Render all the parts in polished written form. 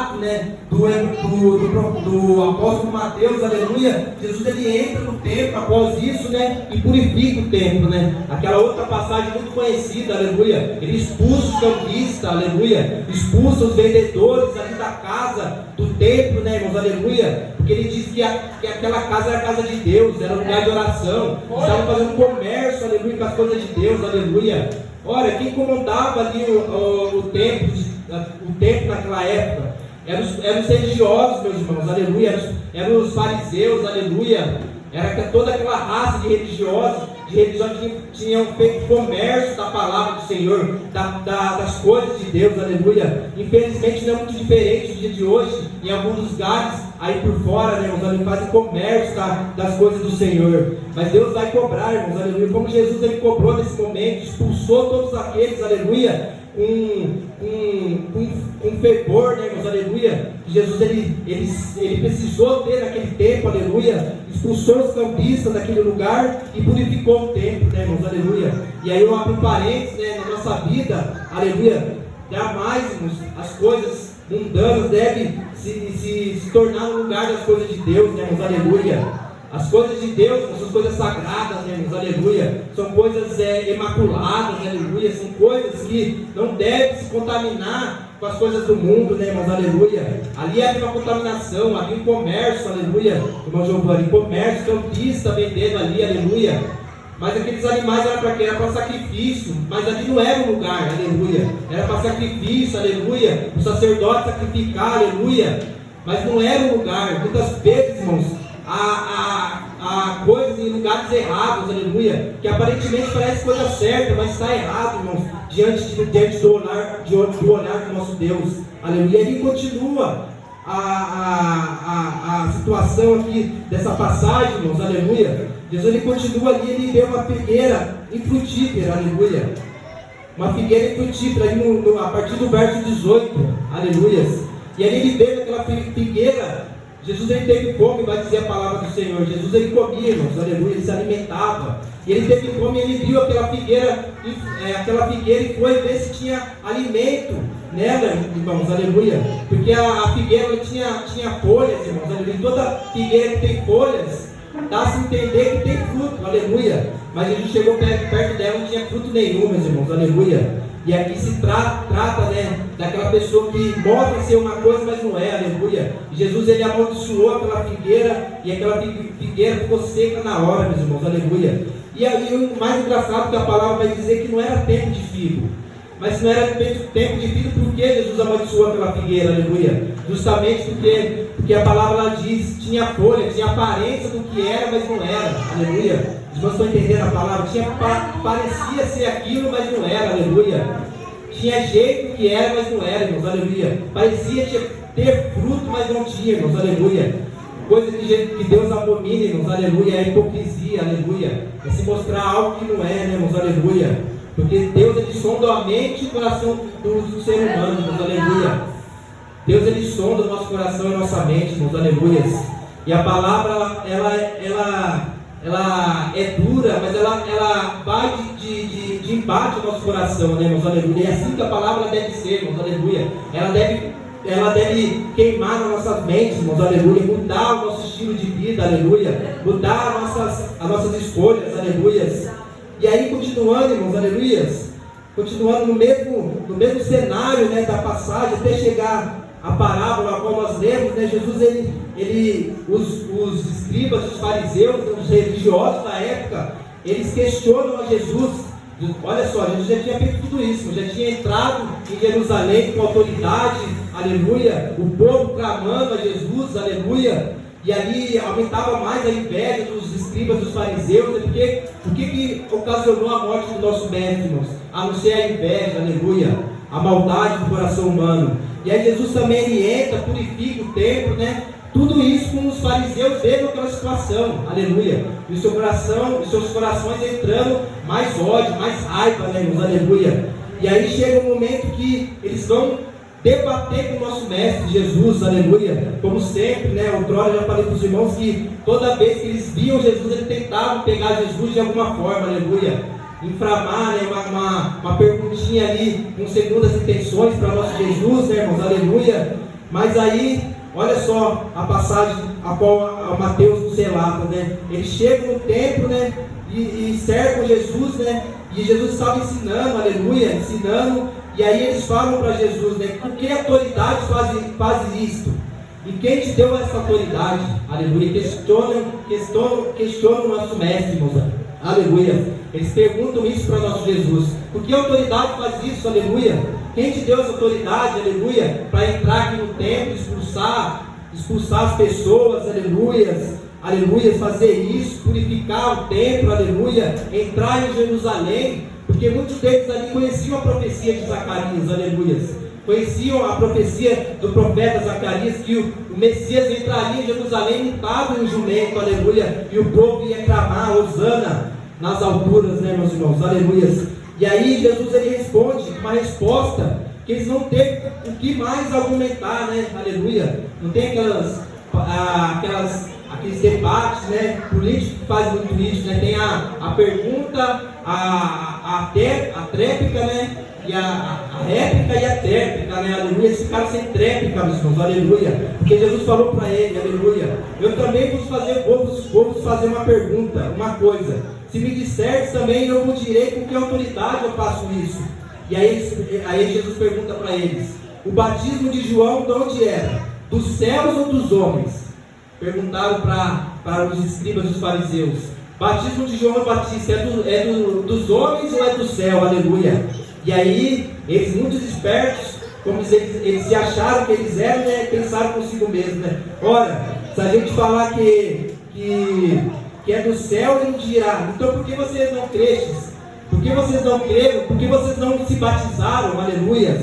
relato, né, do apóstolo Mateus, aleluia, Jesus ele entra no templo após isso, né, e purifica o templo, né, aquela outra passagem muito conhecida, aleluia, ele expulsa os cambistas, aleluia, expulsa os vendedores ali da casa, do templo, né, irmãos, aleluia, porque ele diz que aquela casa era a casa de Deus, era um lugar de oração, estavam fazendo comércio, aleluia, com as coisas de Deus, aleluia. Olha, quem comandava ali o templo naquela época eram os religiosos, meus irmãos, aleluia, eram os fariseus, aleluia, era toda aquela raça de religiosos que tinham feito comércio da palavra do Senhor, das coisas de Deus, aleluia. Infelizmente não é muito diferente do dia de hoje, em alguns lugares aí por fora, né, irmãos, fazem comércio das coisas do Senhor, mas Deus vai cobrar, irmãos, aleluia, como Jesus ele cobrou nesse momento, expulsou todos aqueles, aleluia, com fervor, né, irmãos, aleluia, que Jesus ele precisou ter naquele tempo, aleluia, expulsou os campistas daquele lugar e purificou o templo, né, irmãos, aleluia. E aí eu abro parênteses, né, na nossa vida, aleluia, jamais, irmãos, as coisas mundanas devem se tornar no lugar das coisas de Deus, né, irmãos, aleluia. As coisas de Deus são coisas sagradas, né, irmãos, aleluia. São coisas imaculadas, aleluia. São coisas que não devem se contaminar com as coisas do mundo, né, irmãos, aleluia. Ali havia uma contaminação, havia um comércio, aleluia. Irmão Giovanni, comércio, campista vendendo ali, aleluia. Mas aqueles animais eram para quê? Era para sacrifício, mas ali não era o lugar, aleluia. Era para sacrifício, aleluia. O sacerdote sacrificar, aleluia. Mas não era o lugar. Muitas vezes, irmãos, há coisas em lugares errados, aleluia, que aparentemente parece coisa certa, mas está errado, irmãos, diante do olhar do nosso Deus, aleluia. E ele continua a situação aqui dessa passagem, irmãos, aleluia. Jesus ele continua ali, ele vê uma figueira infrutífera, aleluia, uma figueira infrutífera, ali a partir do verso 18, aleluia. E ali ele vê aquela figueira. Jesus ele teve fome, vai dizer a palavra do Senhor. Jesus ele comia, irmãos, aleluia, ele se alimentava. E ele teve fome, ele viu aquela figueira e foi ver se tinha alimento nela, irmãos, aleluia. Porque a figueira tinha folhas, irmãos, aleluia. E toda figueira que tem folhas, dá-se a entender que tem fruto, aleluia. Mas Jesus chegou perto dela e não tinha fruto nenhum, meus irmãos, aleluia. E aqui se trata, né, daquela pessoa que mostra ser uma coisa, mas não é, aleluia. E Jesus ele amaldiçoou aquela figueira, e aquela figueira ficou seca na hora, meus irmãos, aleluia. E aí o mais engraçado é que a palavra vai dizer que não era tempo de figo. Mas não era tempo de figo, porque Jesus amaldiçoou aquela figueira, aleluia. Justamente porque a palavra ela diz, tinha folha, tinha aparência do que era, mas não era, aleluia. Os irmãos estão entendendo a palavra? Parecia ser aquilo, mas não era, aleluia. Tinha jeito que era, mas não era, irmãos, aleluia. Parecia ter fruto, mas não tinha, irmãos, aleluia. Coisa que Deus abomina, irmãos, aleluia, é a hipocrisia, aleluia. É se mostrar algo que não é, né, irmãos, aleluia. Porque Deus ele sonda a mente e o coração do ser humano, irmãos, aleluia. Deus ele sonda o nosso coração e a nossa mente, irmãos, aleluia. E a palavra, ela é dura, mas ela vai de embate ao nosso coração, né, irmãos, aleluia. E é assim que a palavra deve ser, irmãos, aleluia. Ela deve queimar nas nossas mentes, irmãos, aleluia. Mudar o nosso estilo de vida, aleluia. Mudar as nossas escolhas, aleluia. E aí, continuando, irmãos, aleluia. Continuando no mesmo cenário, né, da passagem, até chegar a parábola, como nós lemos, né, Jesus, os escribas, os fariseus, os religiosos da época, eles questionam a Jesus. Olha só, Jesus já tinha feito tudo isso, já tinha entrado em Jerusalém com autoridade, aleluia, o povo clamando a Jesus, aleluia, e ali aumentava mais a inveja dos escribas, dos fariseus, né? Porque o que ocasionou a morte do nosso mestre, irmãos? A não ser a inveja, aleluia, a maldade do coração humano. E aí Jesus também ele entra, purifica o templo, né? Tudo isso com os fariseus vendo aquela situação, aleluia. E o seu coração, os seus corações entrando mais ódio, mais raiva, né, irmãos, aleluia. E aí chega um momento que eles vão debater com o nosso mestre Jesus, aleluia. Como sempre, né, outrora eu já falei para os irmãos que toda vez que eles viam Jesus, eles tentavam pegar Jesus de alguma forma, aleluia. Inflamar, né, uma perguntinha ali com segundas intenções para nosso Jesus, né, irmãos, aleluia. Mas aí, olha só a passagem a qual Mateus nos relata, né? Eles chegam no templo, né? E cercam Jesus, né? E Jesus estava ensinando, aleluia, ensinando. E aí eles falam para Jesus, né? Com que autoridade faz isto? E quem te deu essa autoridade? Aleluia. Questionam o nosso mestre, irmãos. Aleluia. Eles perguntam isso para nosso Jesus. Por que autoridade faz isso? Aleluia. Quem te deu essa autoridade? Aleluia. Para entrar aqui no templo, expulsar as pessoas, aleluia. Aleluia, fazer isso, purificar o templo, aleluia, entrar em Jerusalém, porque muitos deles ali conheciam a profecia de Zacarias, aleluia, conheciam a profecia do profeta Zacarias, que o Messias entraria em Jerusalém montado em um jumento, aleluia, e o povo ia clamar, Hosana, nas alturas, né, meus irmãos, aleluia. E aí Jesus ele responde uma resposta que eles não têm o que mais argumentar, né, aleluia, não tem aqueles debates, né, políticos que fazem muito isso, né, tem a pergunta, a tréplica, né, e a réplica e a tréplica, né, aleluia, eles ficaram sem tréplica, meus irmãos, aleluia, porque Jesus falou para ele, aleluia, eu também vou vos fazer uma pergunta, uma coisa, se me disseres também eu vos direi com que autoridade eu faço isso. E aí Jesus pergunta para eles, o batismo de João de onde era? Dos céus ou dos homens? Perguntaram para os escribas dos fariseus, batismo de João Batista é dos homens ou é do céu? Aleluia. E aí, eles muito espertos, como eles se acharam que eles eram, né, pensaram consigo mesmo, né? Ora, se a gente falar que é do céu, ele dirá, então por que vocês não crestes? Por que vocês não creram? Por que vocês não se batizaram? Aleluia.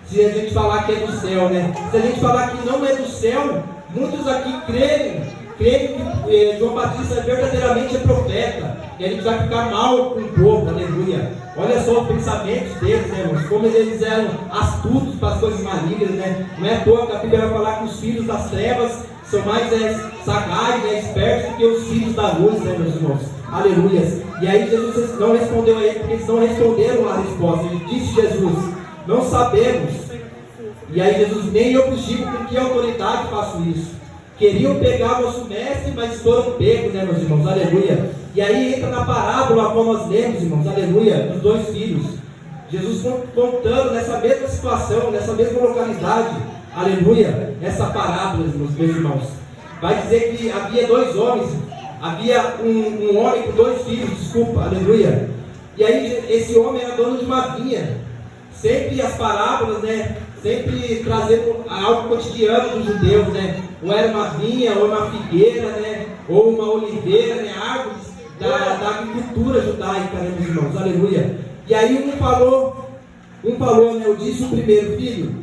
Se a gente falar que é do céu, né? Se a gente falar que não é do céu, muitos aqui creem que João Batista verdadeiramente é profeta, e a gente vai ficar mal com o povo, aleluia. Olha só os pensamentos deles, né, irmãos, como eles eram astutos para as coisas malignas, né? Não é à toa que a Bíblia vai falar que os filhos das trevas são mais sagazes, espertos do que os filhos da luz, né, meus irmãos, aleluia. E aí Jesus não respondeu a ele, porque eles não responderam a resposta. Ele disse Jesus, não sabemos. E aí Jesus, nem eu vos digo com que autoridade faço isso. Queriam pegar o nosso mestre, mas foram pegos, né, meus irmãos, aleluia. E aí entra na parábola a qual nós lemos, irmãos, aleluia, dos dois filhos. Jesus contando nessa mesma situação, nessa mesma localidade, aleluia, essa parábola, meus irmãos. Vai dizer que havia dois homens, havia um homem com dois filhos, desculpa, aleluia. E aí esse homem era dono de uma vinha. Sempre as parábolas, né, sempre trazendo algo cotidiano dos judeus, né? Ou era uma vinha, ou uma figueira, né? Ou uma oliveira, né? Árvores da agricultura judaica, né, meus irmãos? Aleluia. E aí um falou, né? Eu disse o primeiro filho,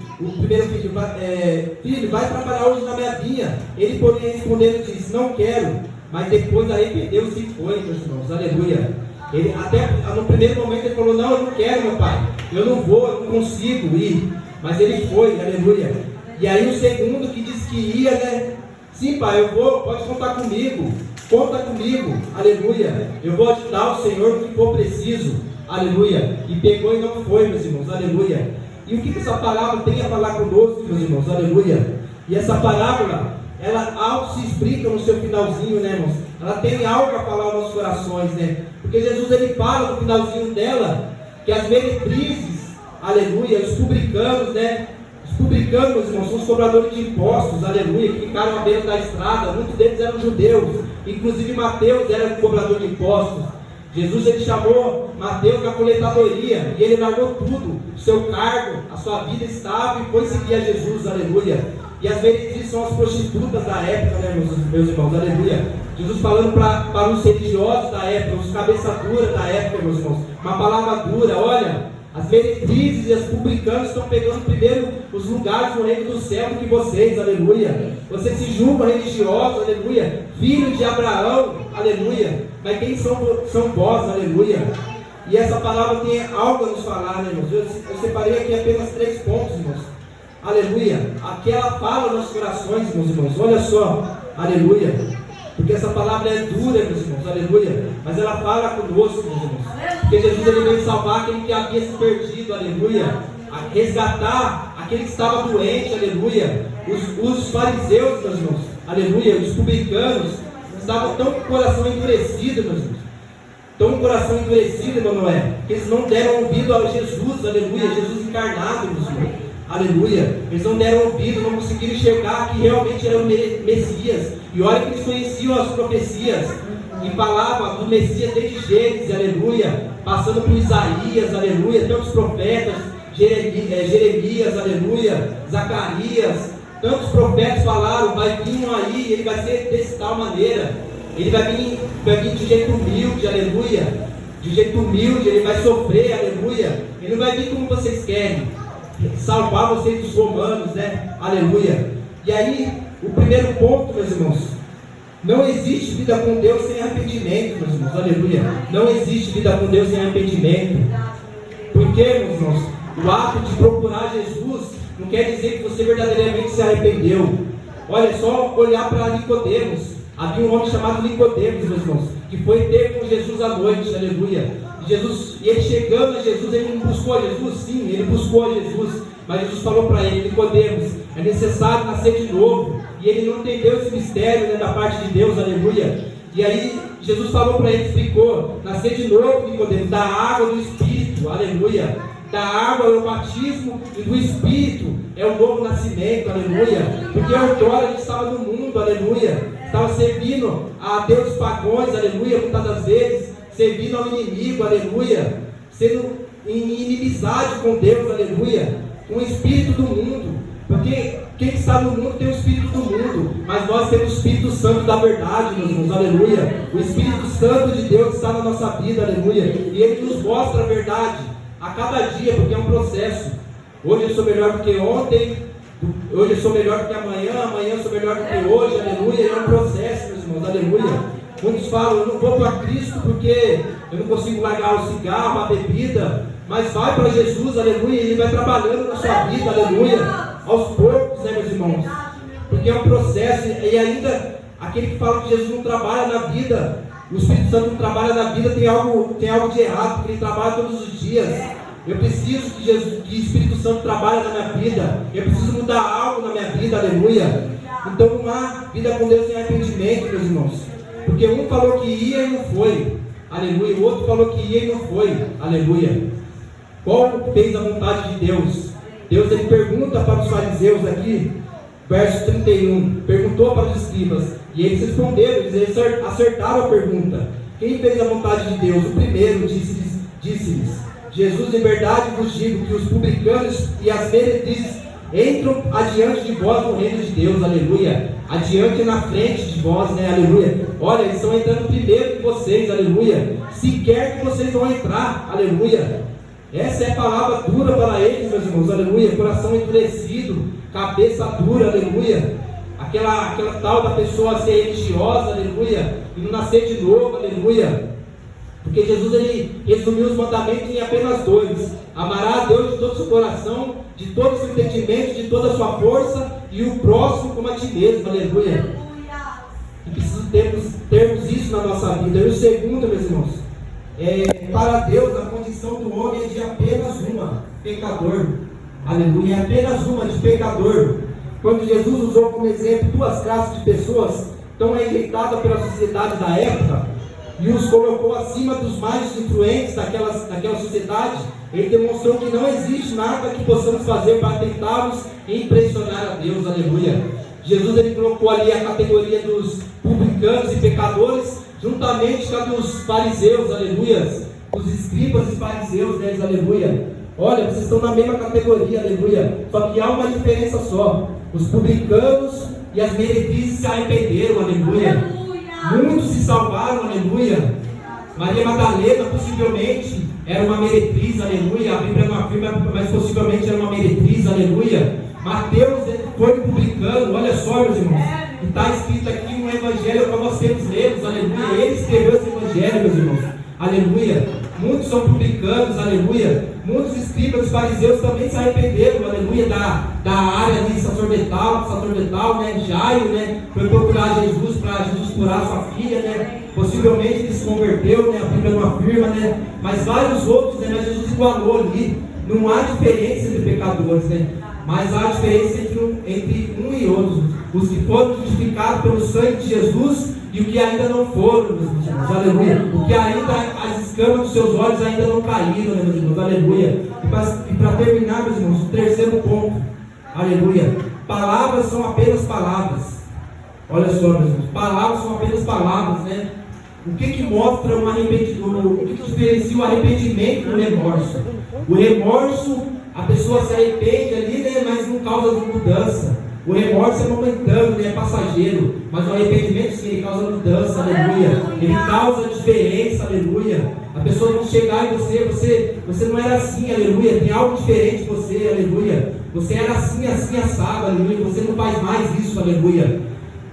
filho, vai trabalhar hoje na minha vinha. Ele, porém, respondendo, disse, não quero. Mas depois arrependeu-se e foi, meus irmãos. Aleluia. Ele, até no primeiro momento ele falou, não, eu não quero, meu pai. Eu não vou, eu não consigo ir. Mas ele foi, aleluia. E aí o segundo que disse que ia, né? Sim, pai, eu vou, pode contar comigo. Conta comigo, aleluia. Eu vou ajudar o Senhor no que for preciso, aleluia. E pegou e não foi, meus irmãos, aleluia. E o que essa parábola tem a falar conosco, meus irmãos, aleluia. E essa parábola, ela algo se explica no seu finalzinho, né, irmãos? Ela tem algo a falar aos nossos corações, né? Porque Jesus, ele fala no finalzinho dela, que as meretrizes, aleluia, os publicanos, né? Os publicanos, meus irmãos, são os cobradores de impostos, aleluia, que ficaram à beira da estrada. Muitos deles eram judeus, inclusive Mateus era cobrador de impostos. Jesus, ele chamou Mateus da coletadoria, e ele largou tudo, o seu cargo, a sua vida estável, e foi seguir a Jesus, aleluia. E as meretrizes são as prostitutas da época, né, meus irmãos, aleluia. Jesus falando para os religiosos da época, os cabeça dura da época, meus irmãos, uma palavra dura, olha. As meretrizes e as publicanas estão pegando primeiro os lugares no reino do céu do que vocês, aleluia. Vocês se julgam religiosos, aleluia, filhos de Abraão, aleluia. Mas quem são vós, aleluia? E essa palavra tem algo a nos falar, né, irmãos? Eu separei aqui apenas 3 pontos, irmãos. Aleluia. Aqui ela fala aos nossos corações, meus irmãos. Olha só, aleluia. Porque essa palavra é dura, meus irmãos, aleluia. Mas ela fala conosco, meus irmãos. Porque Jesus, ele veio salvar aquele que havia se perdido, aleluia. A resgatar aquele que estava doente, aleluia. Os fariseus, meus irmãos, aleluia, os publicanos, estavam tão com o coração endurecido, meus irmãos. Tão com o coração endurecido, Emanuel, que eles não deram ouvido a Jesus, aleluia, Jesus encarnado, meus irmãos. Aleluia, eles não deram ouvido, não conseguiram enxergar que realmente era o Messias. E olha que eles conheciam as profecias e falavam do Messias desde Gênesis, aleluia, passando por Isaías, aleluia, tantos profetas, Jeremias, aleluia, Zacarias, tantos profetas falaram, vai vir um aí, ele vai ser dessa tal maneira, ele vai vir de jeito humilde, aleluia, de jeito humilde, ele vai sofrer, aleluia, ele não vai vir como vocês querem, salvar vocês dos romanos, né, aleluia. E aí, o primeiro ponto, meus irmãos, não existe vida com Deus sem arrependimento, meus irmãos, aleluia. Não existe vida com Deus sem arrependimento. Por quê, meus irmãos? O ato de procurar Jesus não quer dizer que você verdadeiramente se arrependeu. Olha, só olhar para Nicodemos. Havia um homem chamado Nicodemos, meus irmãos, que foi ter com Jesus à noite, aleluia. E ele chegando a Jesus, ele não buscou a Jesus? Sim, ele buscou a Jesus. Mas Jesus falou para ele, Nicodemos, é necessário nascer de novo. E ele não entendeu esse mistério, né, da parte de Deus, aleluia. E aí Jesus falou para ele, explicou, nascer de novo, Nicodemos, da água do Espírito, aleluia. Da água é o batismo e do Espírito é o novo nascimento, aleluia. Porque outrora a gente estava no mundo, aleluia. Estava servindo a deuses pagões, aleluia, muitas das vezes, servindo ao inimigo, aleluia. Sendo em inimizade com Deus, aleluia. Com o Espírito do mundo. Porque quem está no mundo tem o Espírito do mundo, mas nós temos o Espírito Santo da verdade, meus irmãos, aleluia. O Espírito Santo de Deus está na nossa vida, aleluia. E Ele nos mostra a verdade a cada dia, porque é um processo. Hoje eu sou melhor do que ontem, hoje eu sou melhor do que amanhã eu sou melhor do que hoje, aleluia. É um processo, meus irmãos, aleluia. Muitos falam, eu não vou para Cristo porque eu não consigo largar o cigarro, a bebida, mas vai para Jesus, aleluia, Ele vai trabalhando na sua vida, aleluia. Aos poucos, né, meus irmãos? Porque é um processo, e ainda aquele que fala que Jesus não trabalha na vida, o Espírito Santo não trabalha na vida, tem algo de errado, porque Ele trabalha todos os dias. Eu preciso que o Espírito Santo trabalhe na minha vida, eu preciso mudar algo na minha vida, aleluia. Então não há vida com Deus sem arrependimento, meus irmãos, porque um falou que ia e não foi, aleluia, o outro falou que ia e não foi, aleluia. Qual fez a vontade de Deus? Deus, ele pergunta para os fariseus aqui, verso 31, perguntou para os escribas, e eles responderam, eles acertaram a pergunta. Quem fez a vontade de Deus? O primeiro disse-lhes, Jesus, em verdade vos digo que os publicanos e as meretrizes entram adiante de vós no reino de Deus, aleluia. Adiante na frente de vós, né, aleluia. Olha, eles estão entrando primeiro que vocês, aleluia. Sequer que vocês vão entrar, aleluia. Essa é a palavra dura para eles, meus irmãos, aleluia. Coração endurecido, cabeça dura, aleluia. Aquela tal da pessoa ser religiosa, aleluia, e não nascer de novo, aleluia. Porque Jesus, ele resumiu os mandamentos em apenas 2: amará a Deus de todo o seu coração, de todo o seu entendimento, de toda a sua força, e o próximo como a ti mesmo, aleluia. E precisamos termos isso na nossa vida. E o segundo, meus irmãos, para Deus a condição do homem é de apenas uma, pecador, aleluia, é apenas uma, de pecador. Quando Jesus usou como exemplo 2 classes de pessoas tão rejeitadas pela sociedade da época, e os colocou acima dos mais influentes daquela sociedade, ele demonstrou que não existe nada que possamos fazer para tentarmos impressionar a Deus, aleluia. Jesus, ele colocou ali a categoria dos publicanos e pecadores, juntamente com a dos fariseus, aleluia, os escribas e fariseus deles, aleluia. Olha, vocês estão na mesma categoria, aleluia, só que há uma diferença só: os publicanos e as meretrizes se arrependeram, aleluia. Muitos se salvaram, aleluia. Maria Madalena possivelmente era uma meretriz, aleluia. A Bíblia não afirma, mas possivelmente era uma meretriz, aleluia. Mateus foi publicano, olha só, meus irmãos. E está escrito aqui no Evangelho para nós termos lidos, aleluia. Ele escreveu esse Evangelho, meus irmãos, aleluia. Muitos são publicanos, aleluia. Muitos escribas e fariseus também se arrependeram, aleluia, da área de sacerdotal, né, Jairo, né, foi procurar Jesus para Jesus curar sua filha, né, possivelmente ele se converteu, né, a Bíblia não afirma, né, mas vários outros, né, mas Jesus igualou ali, não há diferença entre pecadores, né, mas há diferença entre um e outro. Os que foram justificados pelo sangue de Jesus e o que ainda não foram, meus irmãos, aleluia. O que ainda, as escamas dos seus olhos ainda não caíram, né, meus irmãos, aleluia. E para terminar, meus irmãos, o terceiro ponto, aleluia. Palavras são apenas palavras. Olha só, meus irmãos, palavras são apenas palavras, né? O que mostra um arrependimento? O que diferencia o arrependimento do remorso? O remorso, a pessoa se arrepende ali, né, mas não causa mudança. O remorso é momentâneo, né, é passageiro. Mas o arrependimento, sim, ele causa mudança, aleluia. Ele causa diferença, aleluia. A pessoa não chegar em você não era assim, aleluia. Tem algo diferente em você, aleluia. Você era assim, assado, aleluia. Você não faz mais isso, aleluia.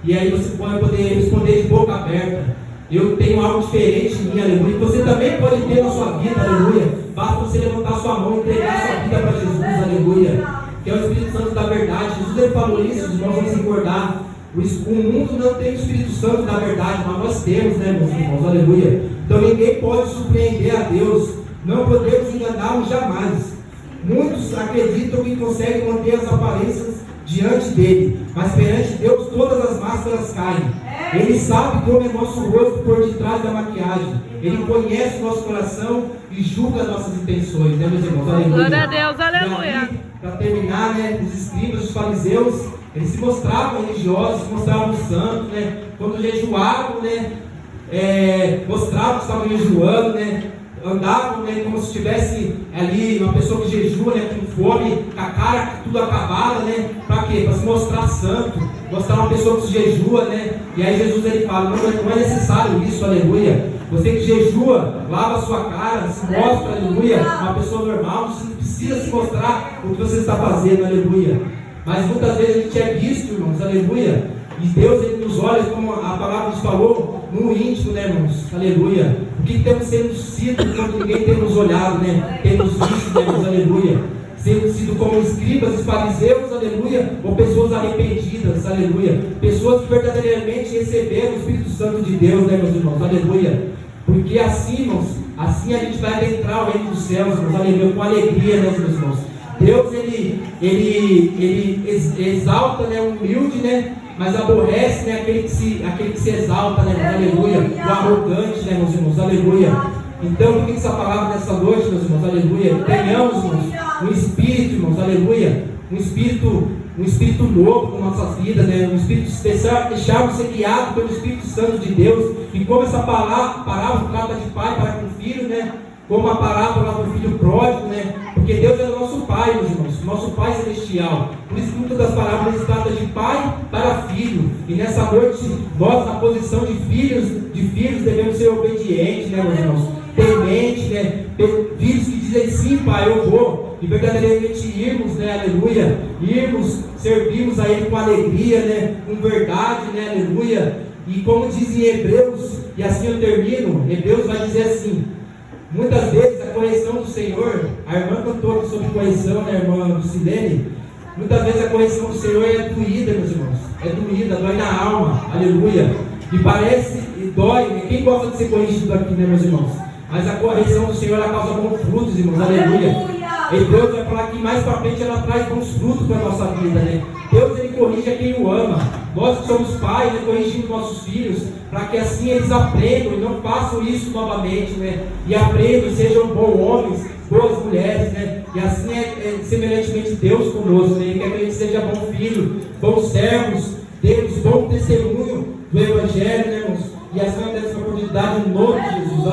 E aí você pode poder responder de boca aberta. Eu tenho algo diferente em mim, aleluia. Você também pode ter na sua vida, aleluia. Basta você levantar sua mão e entregar sua vida para Jesus, aleluia. Que é o Espírito Santo da verdade. Jesus ele falou isso, nós vamos recordar. O mundo não tem o Espírito Santo da verdade, mas nós temos, né, meus irmãos, aleluia. Então ninguém pode surpreender a Deus. Não podemos enganá-lo jamais. Muitos acreditam que conseguem manter as aparências diante dele, mas perante Deus todas as máscaras caem. Ele sabe como é nosso rosto por detrás da maquiagem. Ele conhece o nosso coração e julga nossas intenções, né, meus irmãos? Aleluia. Glória a Deus, aleluia. Para terminar, né, os escribas, os fariseus, eles se mostravam religiosos, se mostravam santos, né? Quando jejuavam, né, mostravam que estavam jejuando, né? Andavam, né, como se estivesse ali uma pessoa que jejua, né, com fome, com a cara tudo acabada, né? Para quê? Para se mostrar santo, mostrar uma pessoa que se jejua, né? E aí Jesus ele fala, não é necessário isso, aleluia. Você que jejua, lava a sua cara, se mostra, aleluia, uma pessoa normal, você não precisa se mostrar o que você está fazendo, aleluia. Mas muitas vezes a gente é visto, irmãos, aleluia. E Deus ele nos olha, como a palavra nos falou, no íntimo, né, irmãos? Aleluia. O que temos sido quando ninguém tem nos olhado, né? Temos visto, né, irmãos? Aleluia. Temos sido como escribas e fariseus, aleluia, ou pessoas arrependidas, aleluia. Pessoas que verdadeiramente receberam o Espírito Santo de Deus, né, meus irmãos? Aleluia. Porque assim, irmãos, assim a gente vai adentrar o reino dos céus, irmãos, aleluia, com alegria, né, meus irmãos? Deus, ele exalta, né, o humilde, né? Mas aborrece, né, aquele que se exalta, né, aleluia, o arrogante, né, meus irmãos, aleluia. Então, por que essa palavra nessa noite, meus irmãos, aleluia? Tenhamos, irmãos, um espírito, irmãos, aleluia, um espírito novo na nossas vidas, né, um espírito especial, deixarmos ser guiados pelo Espírito Santo de Deus. E como essa parábola trata de pai para com filho, né, como a parábola do filho pródigo, né, porque Deus é o nosso Pai, meus irmãos, nosso Pai celestial. Por isso que muitas das parábolas tratam de pai para filho. E nessa noite, nós, na posição de filhos, devemos ser obedientes, né, meus irmãos? Tementes, né? Filhos que dizem sim, pai, eu vou. E verdadeiramente irmos, né, aleluia. Irmos, servirmos a Ele com alegria, né? Com verdade, né, aleluia. E como diz em Hebreus, e assim eu termino, Hebreus vai dizer assim. Muitas vezes a correção do Senhor, a irmã cantou aqui sobre correção, né, irmã Lucilene? Muitas vezes a correção do Senhor é doída, meus irmãos. É doída, dói na alma, aleluia. E parece, e dói, né? Quem gosta de ser corrigido aqui, né, meus irmãos? Mas a correção do Senhor, ela causa bons frutos, irmãos, aleluia. E Deus vai falar que mais para frente ela traz bons frutos para a nossa vida, né? Deus, ele corrige a quem o ama. Nós que somos pais, né, corrigimos nossos filhos, para que assim eles aprendam e não façam isso novamente, né? E aprendam, sejam bons homens, boas mulheres, né? E assim semelhantemente Deus conosco, né? Ele quer que a gente seja bom filho, bons servos, demos bom testemunho do Evangelho, né, irmãos? E assim nós temos a oportunidade no nome de Jesus.